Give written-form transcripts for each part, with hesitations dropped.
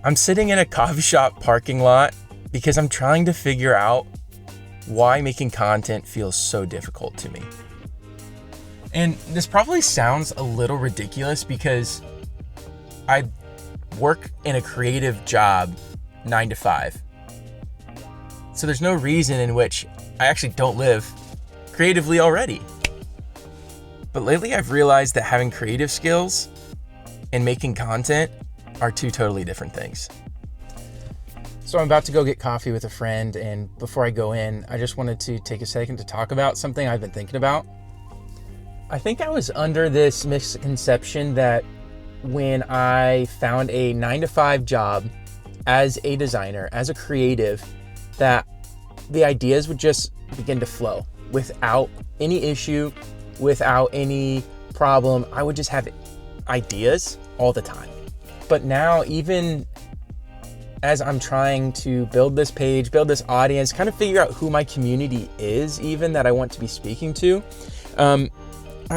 I'm sitting in a coffee shop parking lot because I'm trying to figure out why making content feels so difficult to me. And this probably sounds a little ridiculous because I work in a creative job 9 to 5. So there's no reason in which I actually don't live creatively already. But lately I've realized that having creative skills and making content are two totally different things. So I'm about to go get coffee with a friend, and before I go in, I just wanted to take a second to talk about something I've been thinking about. I think I was under this misconception that when I found a 9 to 5 job as a designer, as a creative, that the ideas would just begin to flow without any issue, without any problem. I would just have ideas all the time. But now, even as I'm trying to build this page, build this audience, kind of figure out who my community is even that I want to be speaking to, I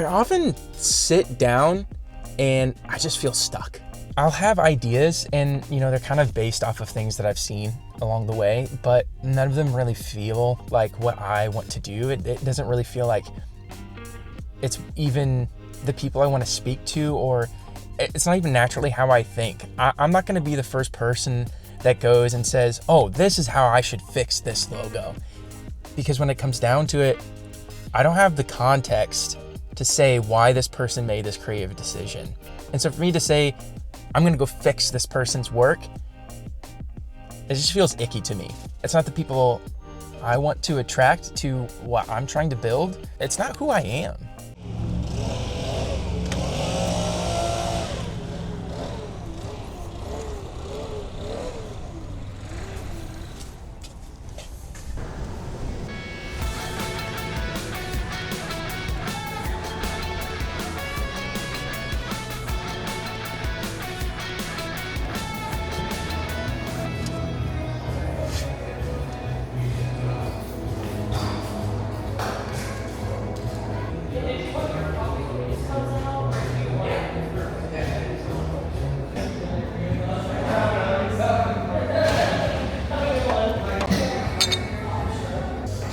often sit down and I just feel stuck. I'll have ideas and, they're kind of based off of things that I've seen along the way, but none of them really feel like what I want to do. It doesn't really feel like it's even the people I want to speak to, or it's not even naturally how I think. I'm not going to be the first person that goes and says, oh, this is how I should fix this logo. Because when it comes down to it, I don't have the context to say why this person made this creative decision. And so for me to say, I'm going to go fix this person's work, it just feels icky to me. It's not the people I want to attract to what I'm trying to build. It's not who I am.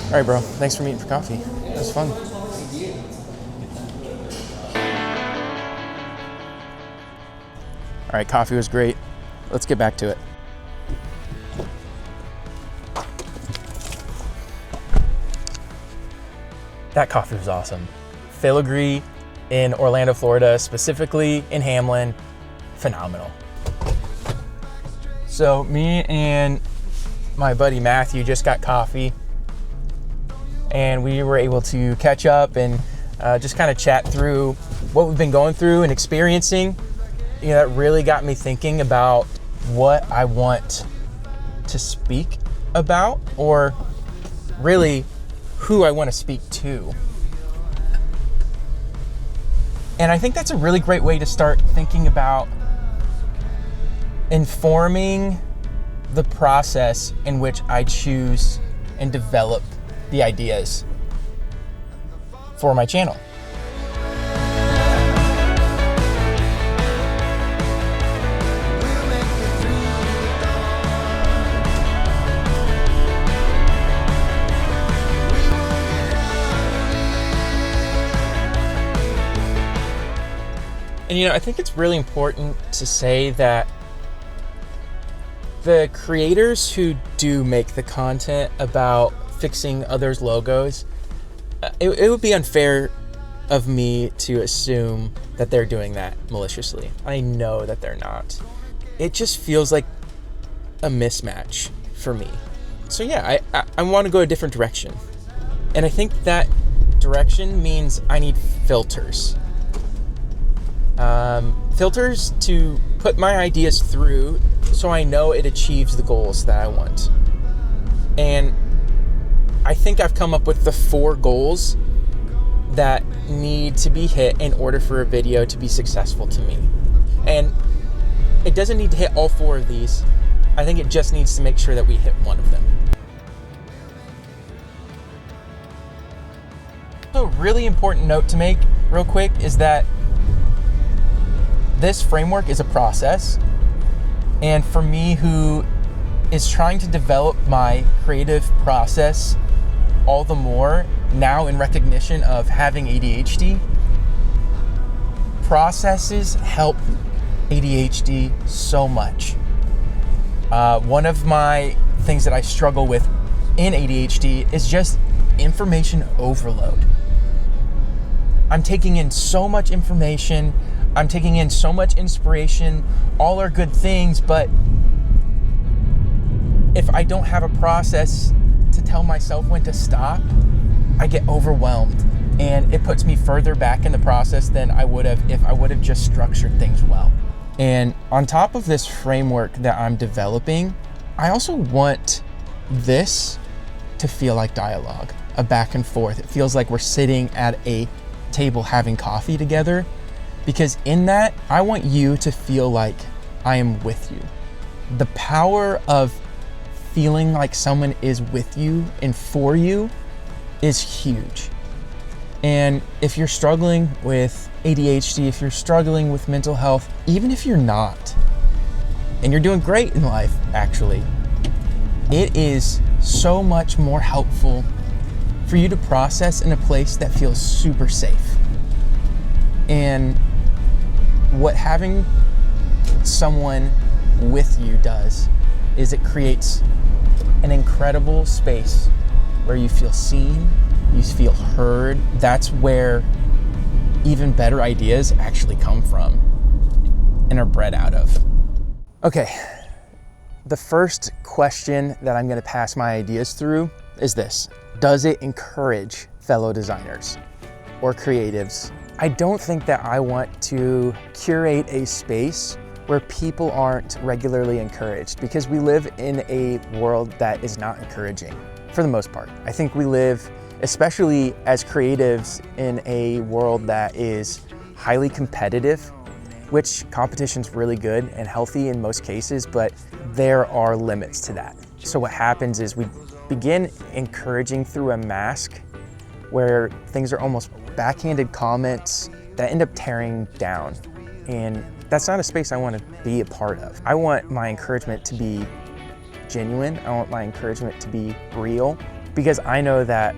All right, bro. Thanks for meeting for coffee. It was fun. All right, coffee was great. Let's get back to it. That coffee was awesome. Filigree in Orlando, Florida, specifically in Hamlin, phenomenal. So me and my buddy Matthew just got coffee, and we were able to catch up and just kind of chat through what we've been going through and experiencing. That really got me thinking about what I want to speak about, or really who I want to speak to. And I think that's a really great way to start thinking about informing the process in which I choose and develop the ideas for my channel. And I think it's really important to say that the creators who do make the content about fixing others' logos, it would be unfair of me to assume that they're doing that maliciously. I know that they're not. It just feels like a mismatch for me. So yeah, I want to go a different direction. And I think that direction means I need filters. Filters to put my ideas through so I know it achieves the goals that I want. And I think I've come up with the 4 goals that need to be hit in order for a video to be successful to me. And it doesn't need to hit all 4 of these. I think it just needs to make sure that we hit one of them. So a really important note to make real quick is that this framework is a process. And for me, who is trying to develop my creative process all the more now in recognition of having ADHD, processes help ADHD so much. One of my things that I struggle with in ADHD is just information overload. I'm taking in so much information, I'm taking in so much inspiration, all are good things, but if I don't have a process to tell myself when to stop, I get overwhelmed, and it puts me further back in the process than I would have if I would have just structured things well. And on top of this framework that I'm developing, I also want this to feel like dialogue, a back and forth. It feels like we're sitting at a table having coffee together, because in that, I want you to feel like I am with you. The power of feeling like someone is with you and for you is huge. And if you're struggling with ADHD, if you're struggling with mental health, even if you're not, and you're doing great in life, actually, it is so much more helpful for you to process in a place that feels super safe. And what having someone with you does is it creates an incredible space where you feel seen, you feel heard. That's where even better ideas actually come from and are bred out of. Okay, the first question that I'm gonna pass my ideas through is this: does it encourage fellow designers or creatives? I don't think that I want to curate a space where people aren't regularly encouraged, because we live in a world that is not encouraging for the most part. I think we live, especially as creatives, in a world that is highly competitive, which competition's really good and healthy in most cases, but there are limits to that. So what happens is we begin encouraging through a mask where things are almost backhanded comments that end up tearing down. And that's not a space I want to be a part of. I want my encouragement to be genuine. I want my encouragement to be real, because I know that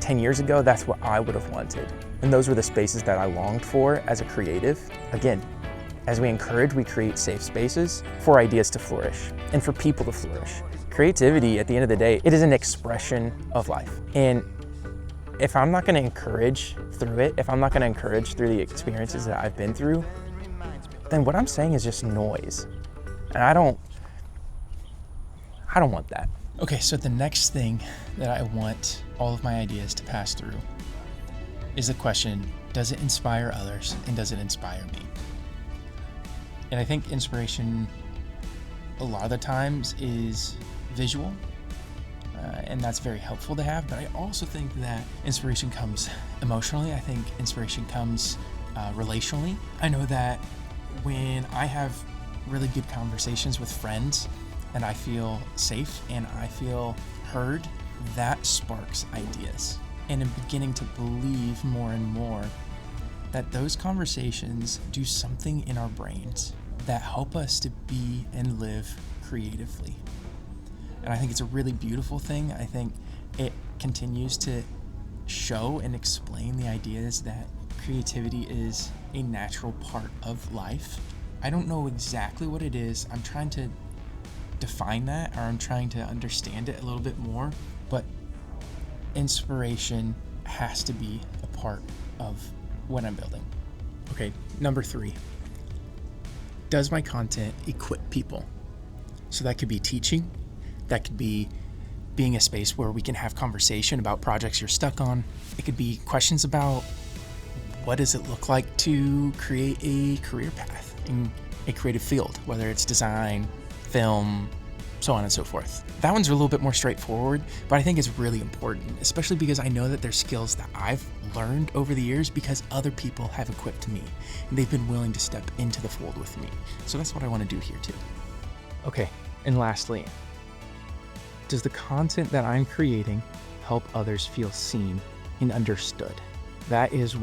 10 years ago, that's what I would have wanted. And those were the spaces that I longed for as a creative. Again, as we encourage, we create safe spaces for ideas to flourish and for people to flourish. Creativity, at the end of the day, it is an expression of life. And if I'm not going to encourage through it, if I'm not going to encourage through the experiences that I've been through, then what I'm saying is just noise. And I don't want that. Okay, so the next thing that I want all of my ideas to pass through is the question, does it inspire others and does it inspire me? And I think inspiration a lot of the times is visual, and that's very helpful to have, but I also think that inspiration comes emotionally. I think inspiration comes relationally. I know that when I have really good conversations with friends and I feel safe and I feel heard, that sparks ideas. And I'm beginning to believe more and more that those conversations do something in our brains that help us to be and live creatively. And I think it's a really beautiful thing. I think it continues to show and explain the ideas that creativity is a natural part of life. I don't know exactly what it is. I'm trying to define that, or I'm trying to understand it a little bit more, but inspiration has to be a part of what I'm building. Okay, number 3. Does my content equip people? So that could be teaching, that could be being a space where we can have conversation about projects you're stuck on. It could be questions about what does it look like to create a career path in a creative field, whether it's design, film, so on and so forth. That one's a little bit more straightforward, but I think it's really important, especially because I know that there's skills that I've learned over the years because other people have equipped me, and they've been willing to step into the fold with me. So that's what I want to do here too. Okay, and lastly, does the content that I'm creating help others feel seen and understood? That is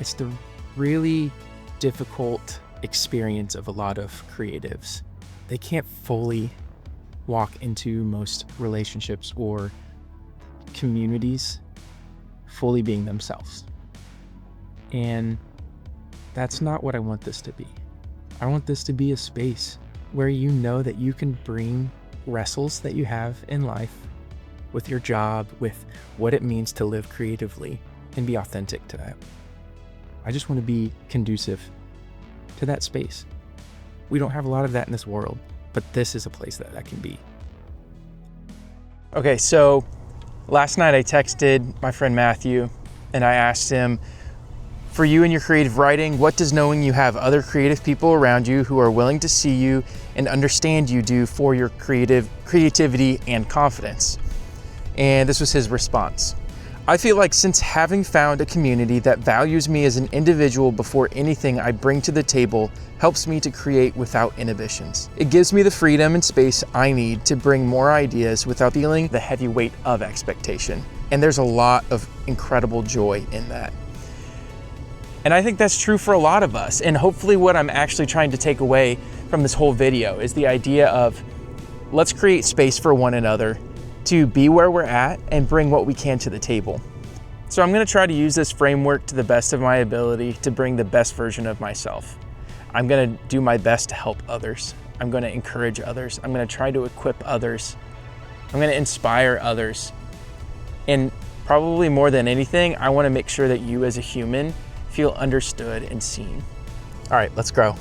it's the really difficult experience of a lot of creatives. They can't fully walk into most relationships or communities fully being themselves. And that's not what I want this to be. I want this to be a space where you know that you can bring wrestles that you have in life with your job, with what it means to live creatively, and be authentic to that. I just want to be conducive to that space. We don't have a lot of that in this world, but this is a place that can be. Okay, so last night I texted my friend Matthew and I asked him, for you and your creative writing, what does knowing you have other creative people around you who are willing to see you and understand you do for your creativity and confidence? And this was his response. I feel like since having found a community that values me as an individual before anything I bring to the table helps me to create without inhibitions. It gives me the freedom and space I need to bring more ideas without feeling the heavy weight of expectation. And there's a lot of incredible joy in that. And I think that's true for a lot of us. And hopefully what I'm actually trying to take away from this whole video is the idea of let's create space for one another to be where we're at and bring what we can to the table. So I'm gonna try to use this framework to the best of my ability to bring the best version of myself. I'm gonna do my best to help others. I'm gonna encourage others. I'm gonna try to equip others. I'm gonna inspire others. And probably more than anything, I wanna make sure that you as a human feel understood and seen. All right, let's grow.